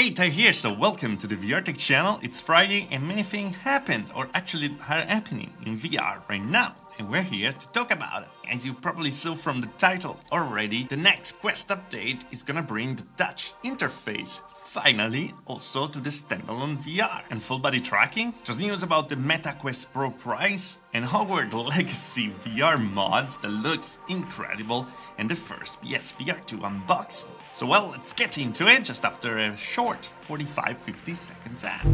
Hey, Ty here, so welcome to the VR Tech channel. It's Friday and many things happened, or actually are happening in VR right now. And we're here to talk about it. As you probably saw from the title already, the next Quest update is gonna bring the touch interface finally also to the standalone VR. And full body tracking, just news about the Meta Quest Pro price, and Hogwarts Legacy VR mod that looks incredible, and the first PSVR 2 unboxing. So well, let's get into it just after a short 45-50 seconds ad.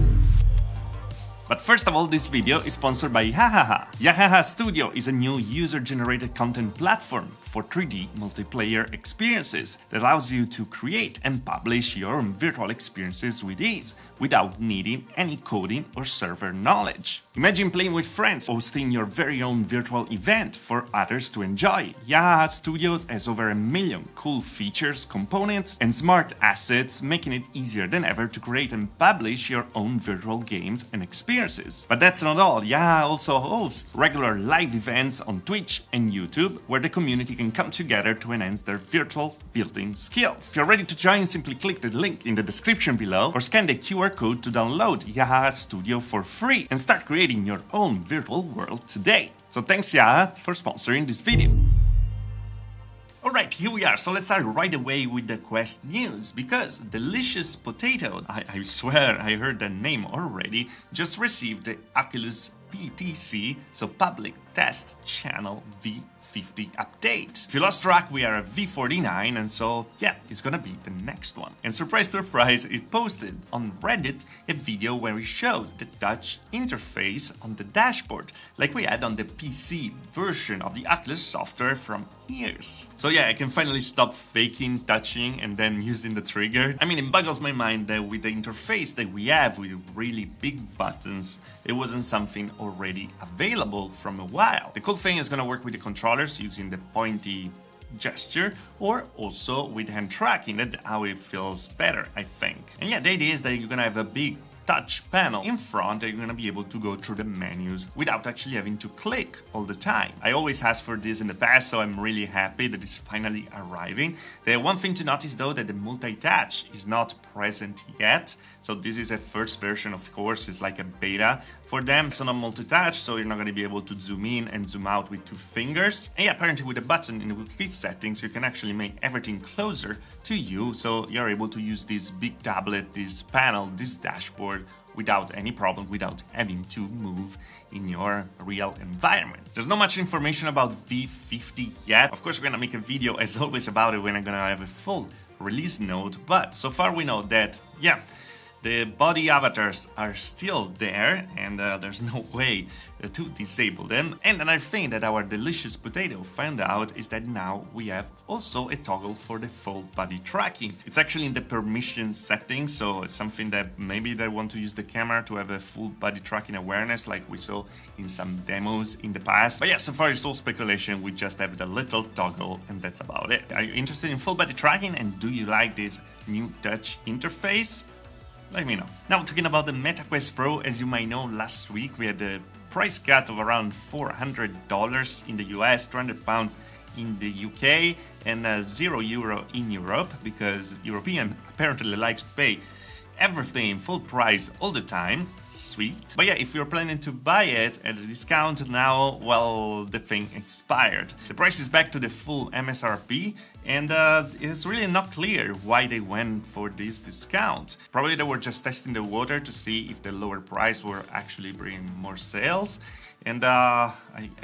But first of all, this video is sponsored by Yahaha. Yahaha Studio is a new user-generated content platform for 3D multiplayer experiences that allows you to create and publish your own virtual experiences with ease, without needing any coding or server knowledge. Imagine playing with friends, hosting your very own virtual event for others to enjoy. Yahaha Studios has over 1 million cool features, components, and smart assets, making it easier than ever to create and publish your own virtual games and experiences. But that's not all. Yahaha also hosts regular live events on Twitch and YouTube, where the community can come together to enhance their virtual building skills. If you're ready to join, simply click the link in the description below or scan the QR code to download Yahaha Studio for free and start creating your own virtual world today. So thanks Yahaha for sponsoring this video. Alright, here we are, so let's start right away with the Quest news, because Delicious Potato, I swear I heard that name already, just received the Oculus PTC, so Public Test Channel V50 update. If you lost track, we are at V49, and so yeah, it's gonna be the next one. And surprise, it posted on Reddit a video where it shows the touch interface on the dashboard, like we had on the PC version of the Oculus software from years. So yeah, I can finally stop faking touching and then using the trigger. I mean, it boggles my mind that with the interface that we have with really big buttons, it wasn't something already available from a while. The cool thing is gonna work with the controllers using the pointy gesture, or also with hand tracking. That's how it feels better, I think. And yeah, the idea is that you're gonna have a big touch panel in front and you're gonna be able to go through the menus without actually having to click all the time. I always asked for this in the past, so I'm really happy that it's finally arriving. The one thing to notice though, that the multi-touch is not present yet. So this is a first version, of course, it's like a beta for them. So not multi-touch, so you're not gonna be able to zoom in and zoom out with 2 fingers. And yeah, apparently with a button in the quick settings, you can actually make everything closer to you. So you're able to use this big tablet, this panel, this dashboard, without any problem, without having to move in your real environment. There's not much information about V50 yet. Of course, we're gonna make a video as always about it when I'm gonna have a full release note, but so far we know that, yeah, the body avatars are still there, and there's no way to disable them. And another thing that our Delicious Potato found out is that now we have also a toggle for the full body tracking. It's actually in the permission settings, so it's something that maybe they want to use the camera to have a full body tracking awareness like we saw in some demos in the past. But yeah, so far it's all speculation, we just have the little toggle and that's about it. Are you interested in full body tracking, and do you like this new touch interface? Let me know. Now, talking about the Meta Quest Pro, as you might know, last week we had a price cut of around $400 in the US, £200 in the UK, and €0 in Europe, because European apparently likes to pay everything full price all the time. Sweet. But yeah, if you're planning to buy it at a discount now, well, the thing expired. The price is back to the full MSRP, and it's really not clear why they went for this discount. Probably they were just testing the water to see if the lower price were actually bringing more sales, and I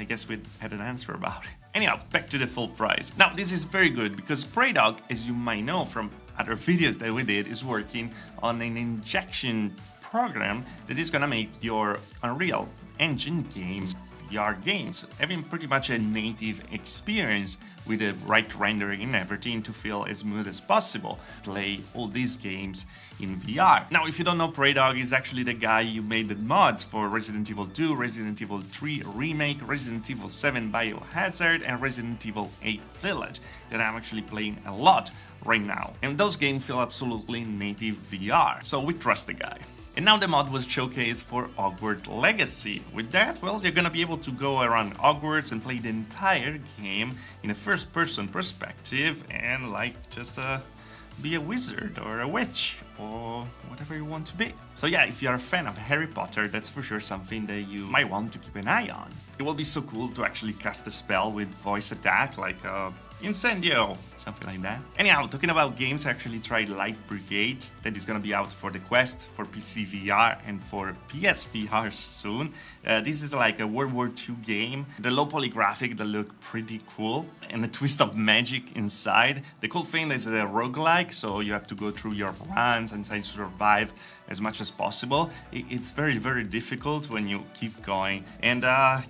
guess we had an answer about it. Anyhow, back to the full price. Now, this is very good because PreyDog, as you might know from other videos that we did, is working on an injection program that is gonna make your Unreal Engine games, VR games, having pretty much a native experience with the right rendering and everything to feel as smooth as possible. Play all these games in VR. Now, if you don't know, PreyDog is actually the guy who made the mods for Resident Evil 2, Resident Evil 3 Remake, Resident Evil 7 Biohazard, and Resident Evil 8 Village, that I'm actually playing a lot right now. And those games feel absolutely native VR, so we trust the guy. And now the mod was showcased for Hogwarts Legacy. With that, well, you're gonna be able to go around Hogwarts and play the entire game in a first-person perspective and like just be a wizard or a witch or whatever you want to be. So yeah, if you're a fan of Harry Potter, that's for sure something that you might want to keep an eye on. It will be so cool to actually cast a spell with voice attack, like Incendio, something like that. Anyhow, talking about games, I actually tried Light Brigade, that is gonna be out for the Quest, for PC VR, and for PSVR soon. This is like a World War II game. The low poly graphic that look pretty cool, and a twist of magic inside. The cool thing is a roguelike, so you have to go through your runs and try to survive as much as possible. It's very, very difficult when you keep going. And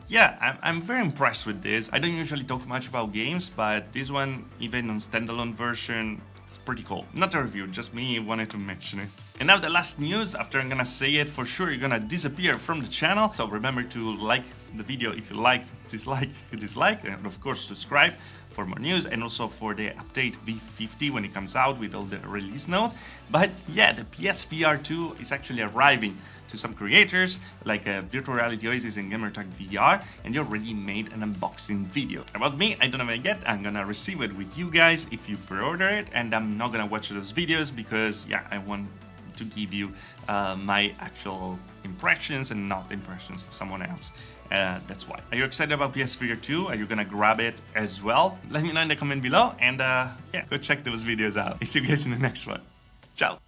yeah, I'm very impressed with this. I don't usually talk much about games, but this one, even on standalone version, it's pretty cool. Not a review, just me wanted to mention it. And now the last news, after I'm gonna say it, for sure you're gonna disappear from the channel. So remember to like the video if you like, dislike if you dislike, and of course subscribe for more news, and also for the update V50 when it comes out with all the release note. But yeah, the PSVR 2 is actually arriving to some creators like Virtual Reality Oasis and Gamertag VR, and they already made an unboxing video. About me, I don't have it yet. I'm gonna receive it with you guys if you pre-order it, and I'm not gonna watch those videos because yeah, I want to give you my actual impressions and not impressions of someone else. That's why. Are you excited about PSVR 2? Are you gonna grab it as well? Let me know in the comment below, and yeah, go check those videos out. I'll see you guys in the next one. Ciao!